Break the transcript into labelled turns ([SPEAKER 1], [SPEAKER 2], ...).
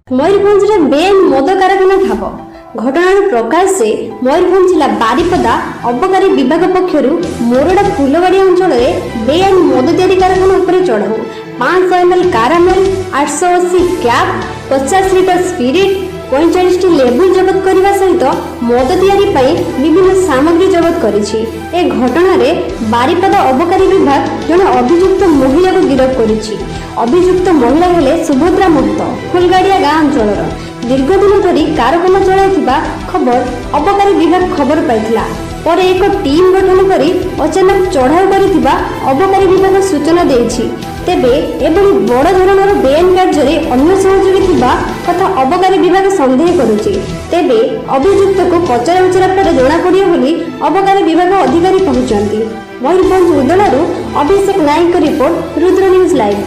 [SPEAKER 1] ମୟୂରଭଞ୍ଜରେ ବେଆଇନ ମଦ କାରଖାନା ଠାବ। ଘଟଣାର ପ୍ରକାଶ ମୟୂରଭଞ୍ଜ ଜିଲ୍ଲା ବାରିପଦା ଅବକାରୀ ବିଭାଗ ପକ୍ଷରୁ ମୋରଡା ଫୁଲବାଡ଼ି ଅଞ୍ଚଳରେ ବେଆଇନ ମଦ ତିଆରି କାରଖାନା ଉପରେ ଚଢ଼ଉ। 500 ml କାରାମେଲ, 880 କ୍ୟାପ୍, 50 ଲିଟର ସ୍ପିରିଟ୍, 45ଟି ଲେବୁଲ ଜବତ କରିବା ସହିତ ମଦ ତିଆରି ପାଇଁ ବିଭିନ୍ନ ସାମଗ୍ରୀ ଜବତ କରିଛି। ଏ ଘଟଣାରେ ବାରିପଦା ଅବକାରୀ ବିଭାଗ ଜଣେ ଅଭିଯୁକ୍ତ ମହିଳାକୁ ଗିରଫ କରିଛି। ଅଭିଯୁକ୍ତ ମହିଳା ହେଲେ ସୁଭଦ୍ରା ମହନ୍ତ, ଫୁଲଗାଡ଼ିଆ ଗାଁ ଅଞ୍ଚଳର। ଦୀର୍ଘଦିନ ଧରି କାରଖାନା ଚଳାଉଥିବା ଖବର ଅବକାରୀ ବିଭାଗ ଖବର ପାଇଥିଲା। ପରେ ଏକ ଟିମ୍ ଗଠନ କରି ଅଚାନକ ଚଢ଼ାଉ କରିଥିବା ଅବକାରୀ ବିଭାଗ ସୂଚନା ଦେଇଛି। ତେବେ ଏଭଳି ବଡ଼ ଧରଣର ବେଆଇନ କାର୍ଯ୍ୟରେ ଅନ୍ୟ ସହଯୋଗୀ ଥିବା କଥା ଅବକାରୀ ବିଭାଗ ସନ୍ଦେହ କରୁଛି। ତେବେ ଅଭିଯୁକ୍ତକୁ ପଚରାଉଚରା ପରେ ଜଣାପଡ଼ିବ ବୋଲି ଅବକାରୀ ବିଭାଗ ଅଧିକାରୀ କହିଛନ୍ତି। ମୟୂରଭଞ୍ଜ ଉଦଳାରୁ ଅଭିଷେକ ନାୟକଙ୍କ ରିପୋର୍ଟ, ରୁଦ୍ର ନ୍ୟୁଜ୍ ଲାଇଭ୍।